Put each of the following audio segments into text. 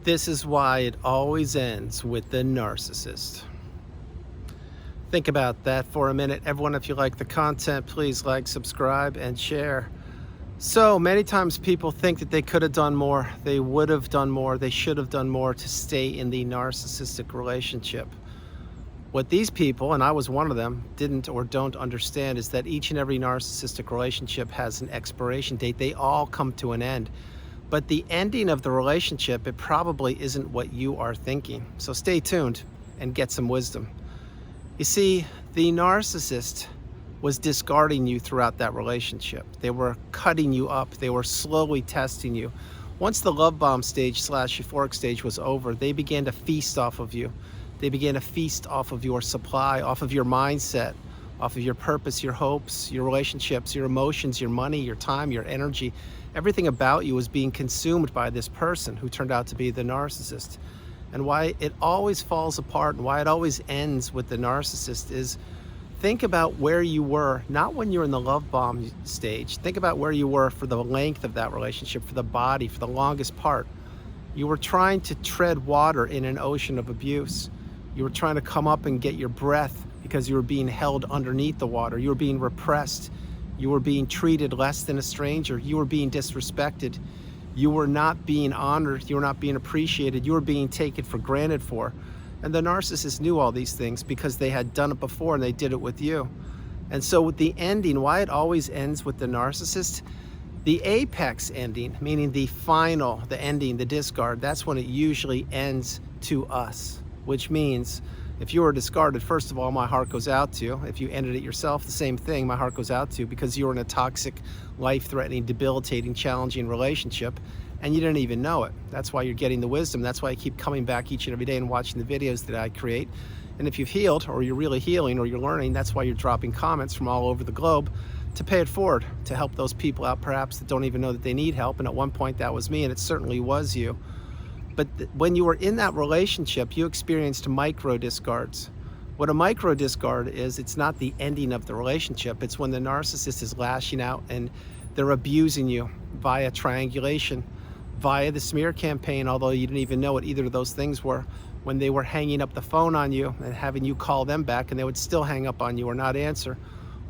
This is why it always ends with the narcissist. Think about that for a minute. Everyone, if you like the content, please like, subscribe, and share. So many times people think that they could have done more, they would have done more, they should have done more to stay in the narcissistic relationship. What these people, and I was one of them, didn't or don't understand is that each and every narcissistic relationship has an expiration date. They all come to an end. But the ending of the relationship, it probably isn't what you are thinking. So stay tuned and get some wisdom. You see, the narcissist was discarding you throughout that relationship. They were cutting you up. They were slowly testing you. Once the love bomb stage / euphoric stage was over, they began to feast off of you. They began to feast off of your supply, off of your mindset, off of your purpose, your hopes, your relationships, your emotions, your money, your time, your energy. Everything about you was being consumed by this person who turned out to be the narcissist. And why it always falls apart and why it always ends with the narcissist is, think about where you were, not when you're in the love bomb stage. Think about where you were for the length of that relationship, for the body, for the longest part. You were trying to tread water in an ocean of abuse. You were trying to come up and get your breath because you were being held underneath the water. You were being repressed. You were being treated less than a stranger. You were being disrespected. You were not being honored. You were not being appreciated. You were being taken for granted for. And the narcissist knew all these things because they had done it before and they did it with you. And so with the ending, why it always ends with the narcissist, the apex ending, meaning the final, the ending, the discard, that's when it usually ends to us, which means if you were discarded, first of all, my heart goes out to you. If you ended it yourself, the same thing, my heart goes out to you because you were in a toxic, life-threatening, debilitating, challenging relationship and you didn't even know it. That's why you're getting the wisdom. That's why I keep coming back each and every day and watching the videos that I create. And if you've healed or you're really healing or you're learning, that's why you're dropping comments from all over the globe to pay it forward, to help those people out perhaps that don't even know that they need help. And at one point that was me, and it certainly was you. But when you were in that relationship, you experienced micro discards. What a micro discard is, it's not the ending of the relationship. It's when the narcissist is lashing out and they're abusing you via triangulation, via the smear campaign, although you didn't even know what either of those things were, when they were hanging up the phone on you and having you call them back and they would still hang up on you or not answer,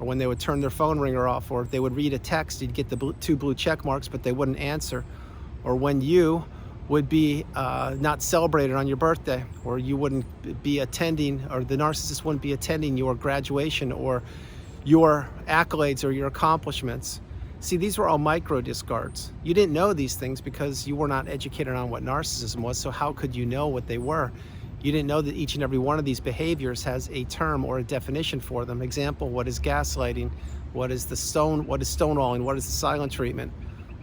or when they would turn their phone ringer off, or if they would read a text, you'd get the two blue check marks, but they wouldn't answer, or when you would be not celebrated on your birthday, or you wouldn't be attending, or the narcissist wouldn't be attending your graduation or your accolades or your accomplishments. See, these were all micro discards. You didn't know these things because you were not educated on what narcissism was, so how could you know what they were? You didn't know that each and every one of these behaviors has a term or a definition for them. Example, what is gaslighting? What is stonewalling? What is the silent treatment?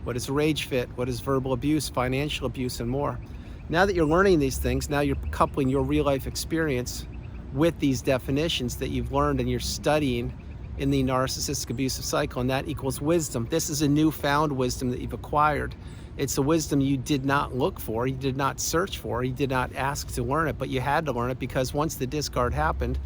What is rage fit? What is verbal abuse, financial abuse, and more? Now that you're learning these things, now you're coupling your real life experience with these definitions that you've learned and you're studying in the narcissistic abusive cycle, and that equals wisdom. This is a newfound wisdom that you've acquired. It's a wisdom you did not look for, you did not search for, you did not ask to learn it, but you had to learn it because once the discard happened,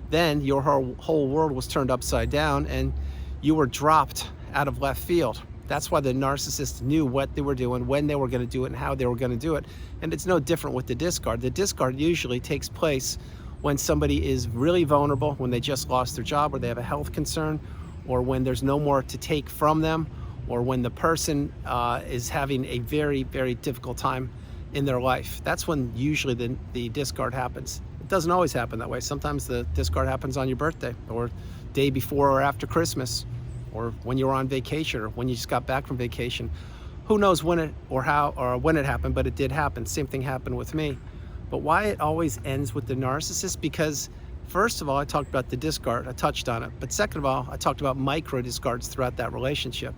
then your whole world was turned upside down and you were dropped out of left field. That's why the narcissist knew what they were doing, when they were going to do it, and how they were going to do it. And it's no different with the discard. The discard usually takes place when somebody is really vulnerable, when they just lost their job, or they have a health concern, or when there's no more to take from them, or when the person is having a very, very difficult time in their life. That's when usually the discard happens. It doesn't always happen that way. Sometimes the discard happens on your birthday, or day before or after Christmas, or when you were on vacation, or when you just got back from vacation. Who knows when it or how or when it happened, but it did happen. Same thing happened with me. But why it always ends with the narcissist? Because first of all, I talked about the discard, I touched on it. But second of all, I talked about micro discards throughout that relationship.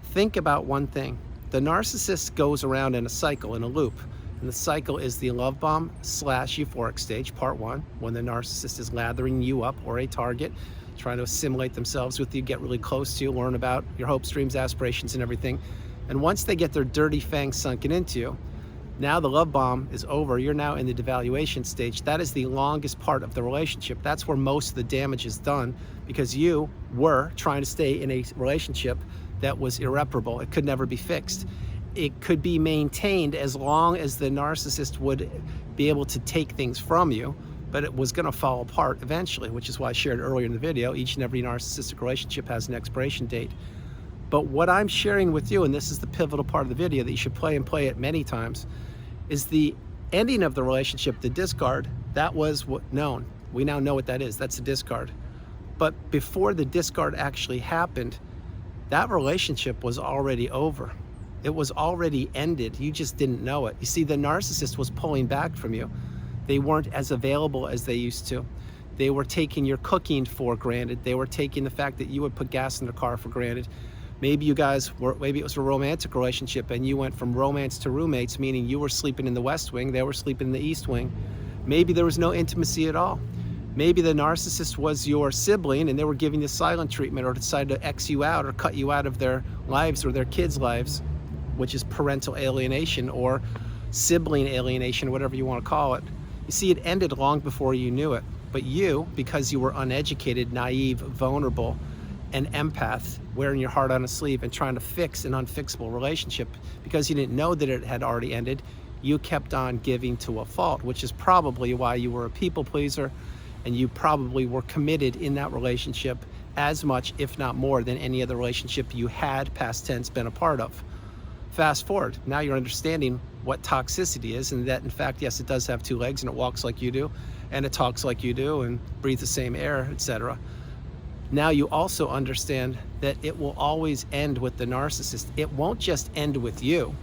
Think about one thing. The narcissist goes around in a cycle, in a loop. And the cycle is the love bomb / euphoric stage, part one, when the narcissist is lathering you up, or a target, trying to assimilate themselves with you, get really close to you, learn about your hopes, dreams, aspirations, and everything. And once they get their dirty fangs sunken into you, now the love bomb is over. You're now in the devaluation stage. That is the longest part of the relationship. That's where most of the damage is done because you were trying to stay in a relationship that was irreparable. It could never be fixed. it could be maintained as long as the narcissist would be able to take things from you, but it was going to fall apart eventually, which is why I shared earlier in the video, each and every narcissistic relationship has an expiration date. But what I'm sharing with you, and this is the pivotal part of the video that you should play and play it many times, is the ending of the relationship, the discard. That was what known. We now know what that is. That's a discard. But before the discard actually happened, that relationship was already over. It was already ended. You just didn't know it. You see, the narcissist was pulling back from you. They weren't as available as they used to. They were taking your cooking for granted. They were taking the fact that you would put gas in their car for granted. Maybe you guys were, maybe it was a romantic relationship and you went from romance to roommates, meaning you were sleeping in the West Wing, they were sleeping in the East Wing. Maybe there was no intimacy at all. Maybe the narcissist was your sibling and they were giving you silent treatment, or decided to X you out or cut you out of their lives or their kids' lives, which is parental alienation or sibling alienation, whatever you want to call it. You see, it ended long before you knew it. But you, because you were uneducated, naive, vulnerable, an empath, wearing your heart on a sleeve and trying to fix an unfixable relationship, because you didn't know that it had already ended, you kept on giving to a fault, which is probably why you were a people pleaser, and you probably were committed in that relationship as much, if not more, than any other relationship you had, past tense, been a part of. Fast forward, now you're understanding what toxicity is, and that in fact, yes, it does have two legs, and it walks like you do, and it talks like you do, and breathes the same air, etc. Now you also understand that it will always end with the narcissist. It won't just end with you.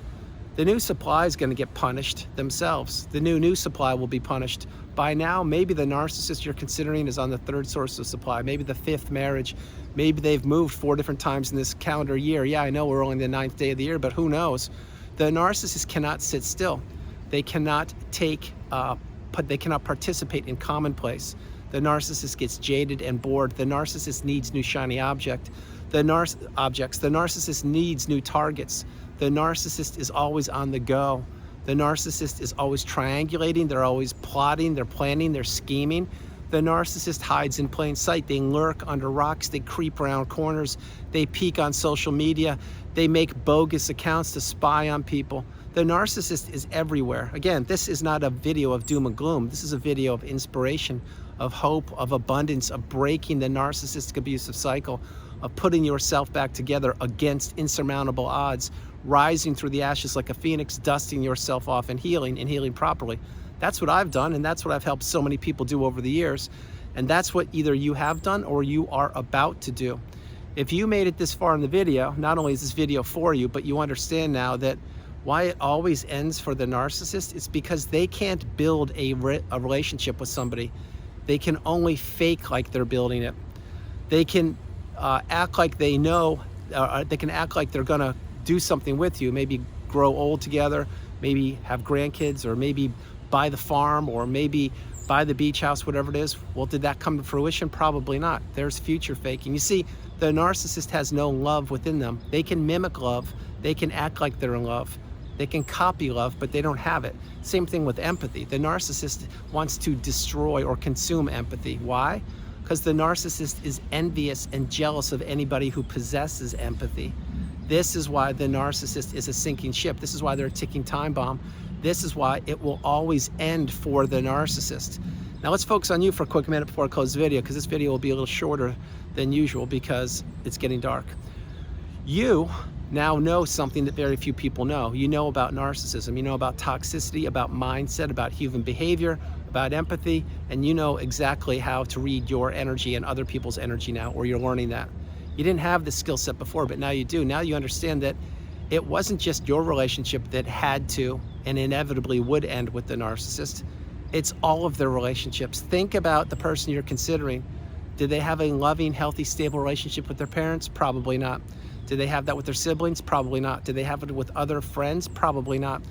The new supply is going to get punished themselves. The new supply will be punished. By now, maybe the narcissist you're considering is on the third source of supply, maybe the fifth marriage. Maybe they've moved 4 different times in this calendar year. Yeah, I know we're only the 9th day of the year, but who knows? The narcissist cannot sit still. They cannot they cannot participate in commonplace. The narcissist gets jaded and bored. The narcissist needs new shiny objects. The narcissist needs new targets. The narcissist is always on the go. The narcissist is always triangulating. They're always plotting. They're planning. They're scheming. The narcissist hides in plain sight. They lurk under rocks. They creep around corners. They peek on social media. They make bogus accounts to spy on people. The narcissist is everywhere. Again, this is not a video of doom and gloom. This is a video of inspiration, of hope, of abundance, of breaking the narcissistic abusive cycle, of putting yourself back together against insurmountable odds, rising through the ashes like a phoenix, dusting yourself off and healing properly. That's what I've done, and that's what I've helped so many people do over the years. And that's what either you have done or you are about to do. If you made it this far in the video, not only is this video for you, but you understand now that why it always ends for the narcissist, it's because they can't build a relationship with somebody. They can only fake like they're building it. They can act like they know, they can act like they're gonna do something with you, maybe grow old together, maybe have grandkids, or maybe buy the farm, or maybe buy the beach house, whatever it is. Well, did that come to fruition? Probably not. There's future faking. You see, the narcissist has no love within them. They can mimic love. They can act like they're in love. They can copy love, but they don't have it. Same thing with empathy. The narcissist wants to destroy or consume empathy. Why? Because the narcissist is envious and jealous of anybody who possesses empathy. This is why the narcissist is a sinking ship. This is why they're a ticking time bomb. This is why it will always end for the narcissist. Now let's focus on you for a quick minute before I close the video, because this video will be a little shorter than usual because it's getting dark. You now know something that very few people know. You know about narcissism, you know about toxicity, about mindset, about human behavior, about empathy, and you know exactly how to read your energy and other people's energy now, or you're learning that. You didn't have this skill set before, but now you do. Now you understand that it wasn't just your relationship that had to and inevitably would end with the narcissist. It's all of their relationships. Think about the person you're considering. Did they have a loving, healthy, stable relationship with their parents? Probably not. Did they have that with their siblings? Probably not. Did they have it with other friends? Probably not.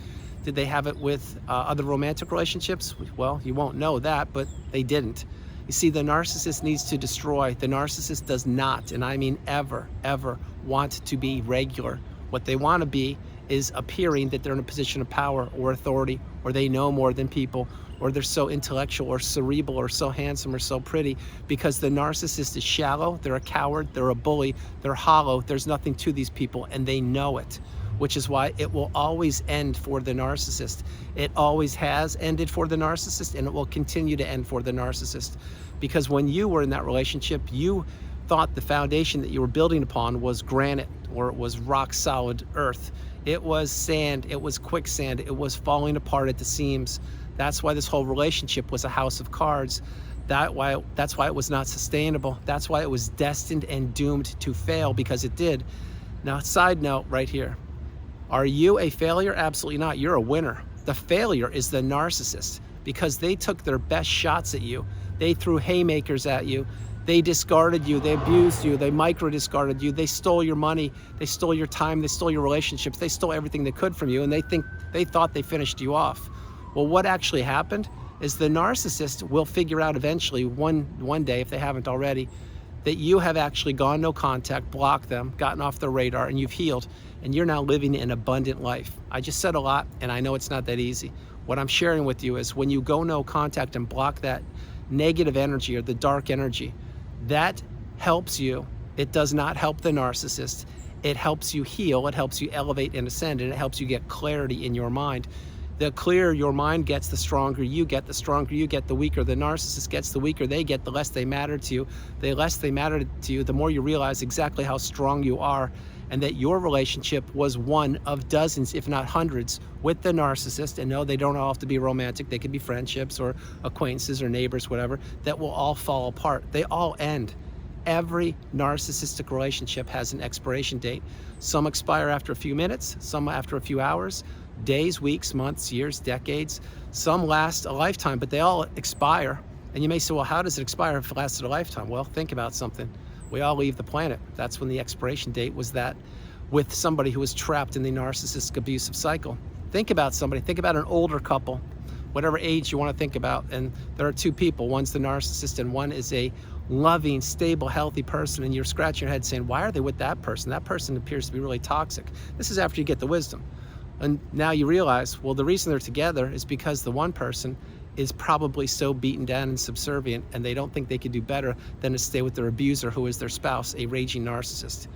Did they have it with other romantic relationships? Well, you won't know that, but they didn't. You see, the narcissist needs to destroy. The narcissist does not, and I mean ever, ever, want to be regular. What they want to be is appearing that they're in a position of power or authority, or they know more than people, or they're so intellectual or cerebral or so handsome or so pretty, because the narcissist is shallow, they're a coward, they're a bully, they're hollow, there's nothing to these people, and they know it. which is why it will always end for the narcissist. It always has ended for the narcissist, and it will continue to end for the narcissist. Because when you were in that relationship, you thought the foundation that you were building upon was granite, or it was rock solid earth. It was sand, it was quicksand, it was falling apart at the seams. That's why this whole relationship was a house of cards. That's why it was not sustainable. That's why it was destined and doomed to fail, because it did. Now, side note right here. Are you a failure? Absolutely not. You're a winner. The failure is the narcissist, because they took their best shots at you. They threw haymakers at you. They discarded you. They abused you. They micro-discarded you. They stole your money. They stole your time. They stole your relationships. They stole everything they could from you, and they thought they finished you off. Well, what actually happened is the narcissist will figure out eventually, one day, if they haven't already, that you have actually gone no contact, blocked them, gotten off their radar, and you've healed, and you're now living an abundant life. I just said a lot, and I know it's not that easy. What I'm sharing with you is when you go no contact and block that negative energy or the dark energy, that helps you. It does not help the narcissist. It helps you heal, it helps you elevate and ascend, and it helps you get clarity in your mind. The clearer your mind gets, the stronger you get. The stronger you get, the weaker the narcissist gets. The weaker they get, the less they matter to you. The less they matter to you, the more you realize exactly how strong you are, and that your relationship was one of dozens, if not hundreds, with the narcissist. And no, they don't all have to be romantic. They could be friendships or acquaintances or neighbors, whatever, that will all fall apart. They all end. Every narcissistic relationship has an expiration date. Some expire after a few minutes, some after a few hours, days, weeks, months, years, decades. Some last a lifetime, but they all expire. And you may say, well, how does it expire if it lasted a lifetime? Well, think about something. We all leave the planet. That's when the expiration date was, that with somebody who was trapped in the narcissistic abusive cycle. Think about somebody, think about an older couple, whatever age you want to think about. And there are two people, one's the narcissist and one is a loving, stable, healthy person. And you're scratching your head saying, why are they with that person? That person appears to be really toxic. This is after you get the wisdom. And now you realize, well, the reason they're together is because the one person is probably so beaten down and subservient, and they don't think they could do better than to stay with their abuser, who is their spouse, a raging narcissist.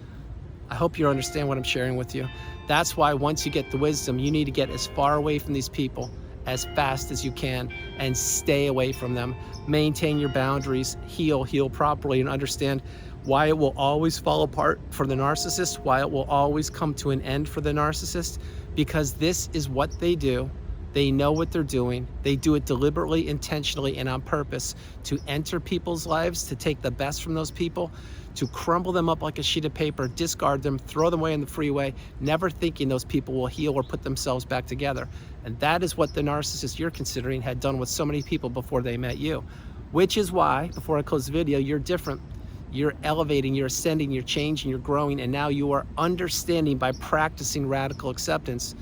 I hope you understand what I'm sharing with you. That's why once you get the wisdom, you need to get as far away from these people as fast as you can and stay away from them. Maintain your boundaries, heal properly, and understand why it will always fall apart for the narcissist, why it will always come to an end for the narcissist, because this is what they do. They know what they're doing. They do it deliberately, intentionally, and on purpose to enter people's lives, to take the best from those people, to crumble them up like a sheet of paper, discard them, throw them away in the freeway, never thinking those people will heal or put themselves back together. And that is what the narcissist you're considering had done with so many people before they met you. Which is why, before I close the video, you're different. You're elevating, you're ascending, you're changing, you're growing, and now you are understanding by practicing radical acceptance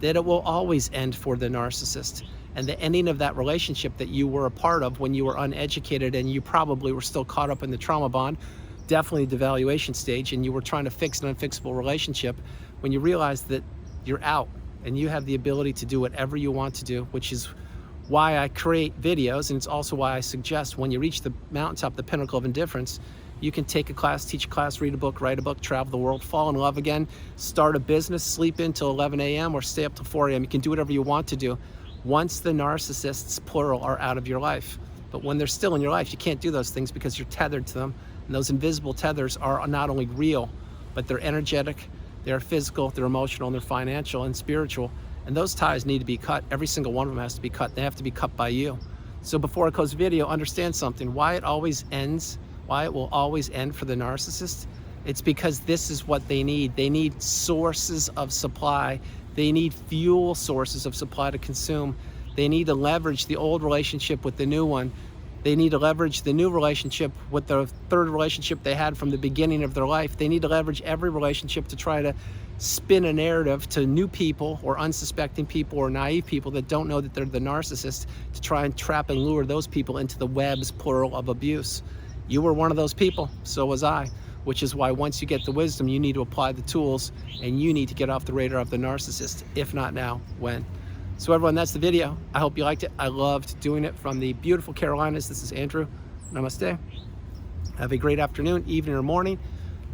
that it will always end for the narcissist. And the ending of that relationship that you were a part of when you were uneducated and you probably were still caught up in the trauma bond, definitely the devaluation stage, and you were trying to fix an unfixable relationship, when you realize that you're out and you have the ability to do whatever you want to do, which is why I create videos, and it's also why I suggest when you reach the mountaintop, the pinnacle of indifference, you can take a class, teach a class, read a book, write a book, travel the world, fall in love again, start a business, sleep in till 11 a.m. or stay up till 4 a.m. You can do whatever you want to do once the narcissists, plural, are out of your life. But when they're still in your life, you can't do those things because you're tethered to them. And those invisible tethers are not only real, but they're energetic, they're physical, they're emotional, and they're financial and spiritual. And those ties need to be cut. Every single one of them has to be cut. They have to be cut by you. So before I close the video, understand something. Why it always ends, why it will always end for the narcissist, it's because this is what they need. They need sources of supply. They need fuel sources of supply to consume. They need to leverage the old relationship with the new one. They need to leverage the new relationship with the third relationship they had from the beginning of their life. They need to leverage every relationship to try to spin a narrative to new people or unsuspecting people or naive people that don't know that they're the narcissist, to try and trap and lure those people into the webs, plural, of abuse. You were one of those people, so was I, which is why once you get the wisdom, you need to apply the tools, and you need to get off the radar of the narcissist. If not now, when? So everyone, that's the video. I hope you liked it. I loved doing it from the beautiful Carolinas. This is Andrew. Namaste. Have a great afternoon, evening, or morning.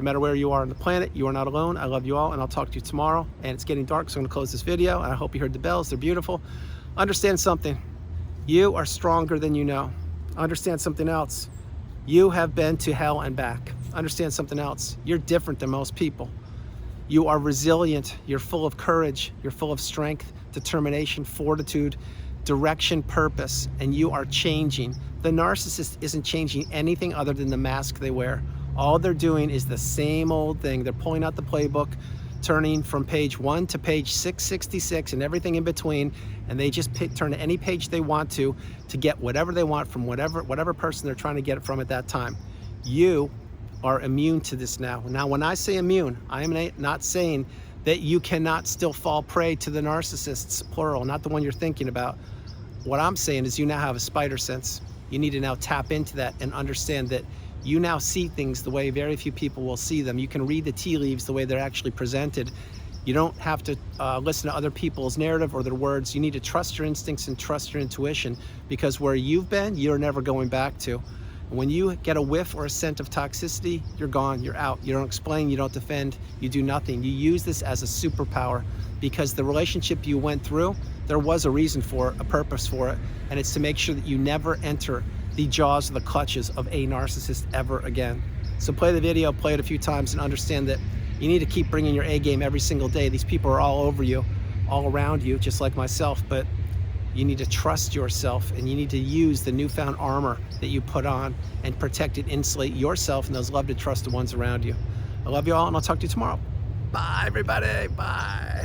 No matter where you are on the planet, you are not alone. I love you all, and I'll talk to you tomorrow. And it's getting dark, so I'm going to close this video. And I hope you heard the bells. They're beautiful. Understand something. You are stronger than you know. Understand something else. You have been to hell and back. Understand something else. You're different than most people. You are resilient. You're full of courage. You're full of strength, determination, fortitude, direction, purpose, and you are changing. The narcissist isn't changing anything other than the mask they wear. All they're doing is the same old thing. They're pulling out the playbook, turning from page 1 to page 666 and everything in between, and they just turn to any page they want to get whatever they want from whatever person they're trying to get it from at that time. You are immune to this now. Now, when I say immune, I am not saying that you cannot still fall prey to the narcissists, plural, not the one you're thinking about. What I'm saying is you now have a spider sense. You need to now tap into that and understand that you now see things the way very few people will see them. You can read the tea leaves the way they're actually presented. You don't have to listen to other people's narrative or their words. You need to trust your instincts and trust your intuition, because where you've been, you're never going back to. When you get a whiff or a scent of toxicity, you're gone, you're out. You don't explain, you don't defend, you do nothing. You use this as a superpower, because the relationship you went through, there was a reason for it, a purpose for it, and it's to make sure that you never enter the jaws or the clutches of a narcissist ever again. So play the video, play it a few times, and understand that you need to keep bringing your A game every single day. These people are all over you, all around you, just like myself, but you need to trust yourself, and you need to use the newfound armor that you put on and protect and insulate yourself and those loved and trusted ones around you. I love you all, and I'll talk to you tomorrow. Bye, everybody. Bye.